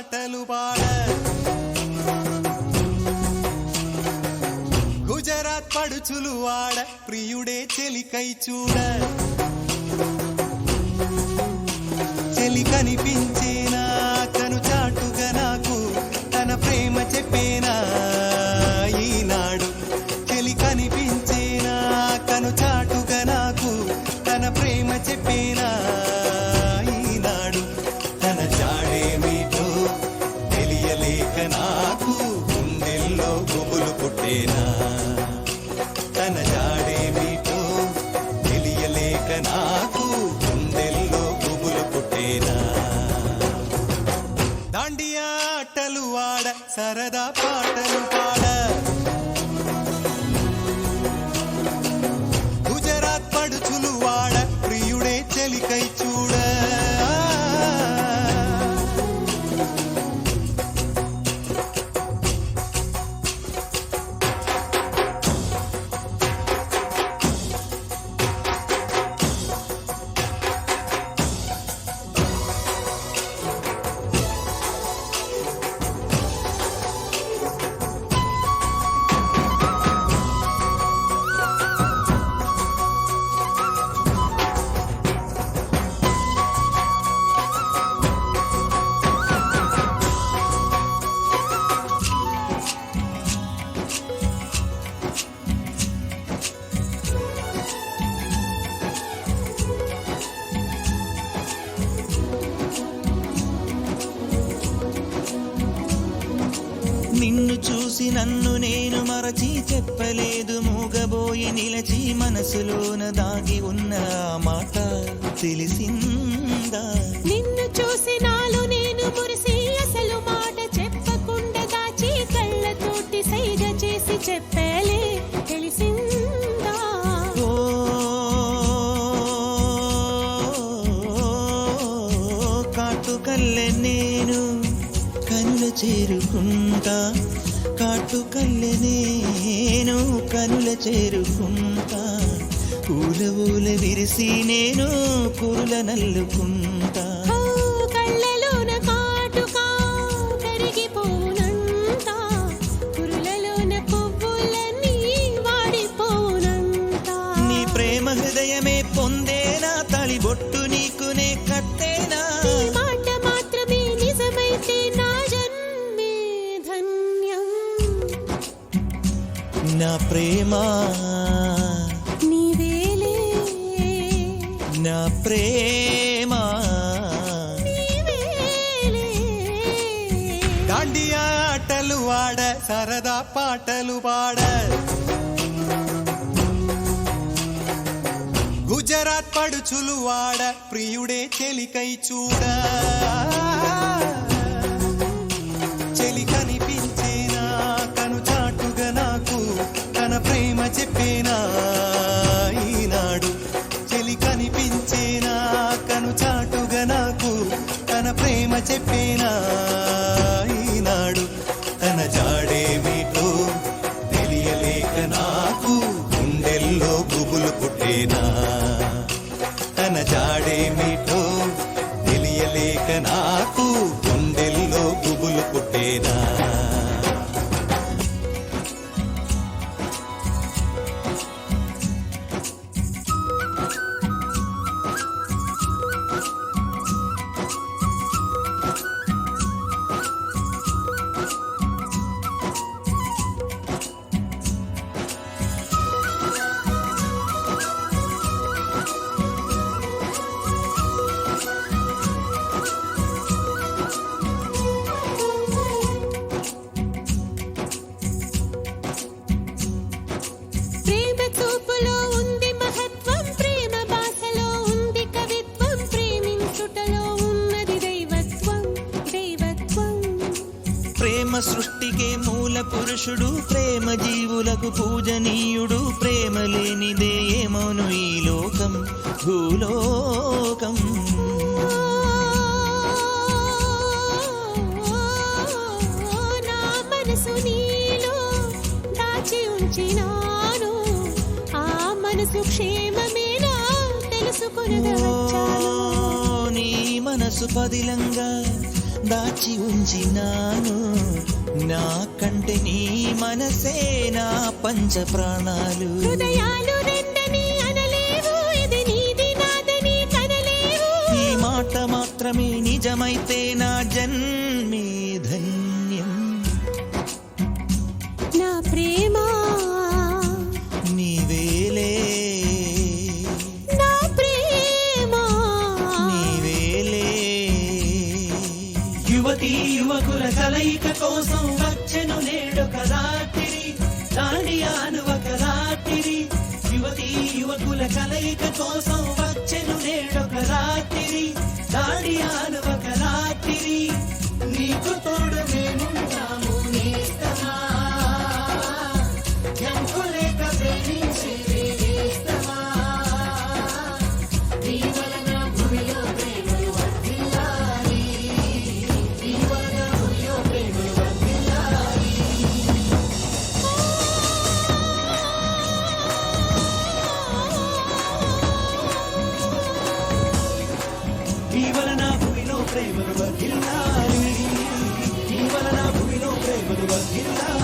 పాటలు పాడ గుజరాత్ పడుచులు వాడ ప్రియుడే చెలికై చూడ చెలి కనిపించేనా కను చాటుగా నాకు తన ప్రేమ చెప్పేనా ఈనాడు చెలి కనిపించేనా కను చాటుగా నాకు తన ప్రేమ చెప్పేనా ఈనాడు తన జాడేమిటో తెలియలేక నాకు గుండెల్లో గుబులు పుట్టేనా తన జాడేమిటో తెలియలేక నాకు గుండెల్లో గుబులు పుట్టేనా దాండియా ఆటలు వాడ సరదా పాటలు పాడ గుజరాత్ పడుచులు వాడ ప్రియుడే చెలికై చూడ నిన్ను చూసి నన్ను నేను మరచి చెప్పలేదు మూగబోయి నిలచి మనసులోన దాగి ఉన్న మాట తెలిసిందా నిన్ను చూసి నాలో నేను మురిసి అసలు మాట చెప్పకుండా దాచి కళ్ళతోటి సైగ చేసి చెప్పలే తెలిసిందా ఓ కాటుకల్లె నేను కనుల చేరుకుంటా కాటుకల్లె నేను కనుల చేరుకుంటా పూల ఊల విరిసి నేను కురుల నల్లుకుంటా కళ్ళలోన కాటుకా కరిగిపోనంతా కురులలోన పువ్వులన్నీ వాడిపోనంతా నీ ప్రేమ హృదయమే పొందేనా తాళిబొట్టు నీకునే కట్టేనా ఈ మాట మాత్రమే నిజమైతే నా జన్మే ధన్యం నా ప్రేమ నీవేలే నా ప్రేమ నీవేలే దాండియా ఆటలు వాడ సరదా పాటలు పాడ గుజరాత్ పడుచులు వాడ ప్రియుడే చెలికై చూడ చెలి కనిపించేనా కను చాటుగా నాకు తన ప్రేమ చెప్పేనా ఈనాడు చెలి కనిపించేనా కను చాటుగా నాకు తన ప్రేమ చెప్పేనా ఈనాడు తన జాడేమిటో తెలియలేక నాకు గుండెల్లో గుబులు పుట్టేనా తన జాడేమిటో తెలియలేక నాకు గుండెల్లో గుబులు పుట్టేనా ప్రేమ చూపులో ఉంది మహత్వం ప్రేమ భాషలో ఉంది కవిత్వం ప్రేమించుటలో ఉన్నది దైవత్వం దైవత్వం ప్రేమ సృష్టికే మూల పురుషుడు ప్రేమ జీవులకు పూజనీయుడు ప్రేమ లేనిదే ఏమోను ఈ లోకం భూలోకం నా మనసు నీలో దాచి ఉంచినాను ఆ మనసు క్షేమమేనా తెలుసుకొనగా వచ్చాను నీ మనసు పదిలంగా దాచి ఉంచినాను నా కంటే నీ మనసే నా పంచ ప్రాణాలు. హృదయాలు రెండని అనలేవు, ఇది నీది నాదని కనలేవు. ఈ మాట మాత్రమే నిజమైతే నా జన్మే ధన్యం. నా ప్రేమ నీవేలే నా ప్రేమ నీవేలే. యువతీ యువకుల కలయిక కోసం వచ్చెను నేడొక రాత్రి, దాడియాను ఒక రాత్రి. యువతీ యువకుల కలయిక కోసం వచ్చెను నేడొక రాత్రి, దాడియాను ఒక రాత్రి. నీకు తోడు మేముంటాము నేస్తమా, ఎంకులేక ప్రేమించి నేస్తమా. నీ వలన భూమిలో ప్రేమలు వర్ధిల్లాలి, నీ వలన భూమిలో ప్రేమలు వర్ధిల్లాలి. నీ వలన భూమిలో ప్రేమలు వర్ధిల్లాలి, నీ వలన భూమిలో ప్రేమలు వర్ధిల్లాలి.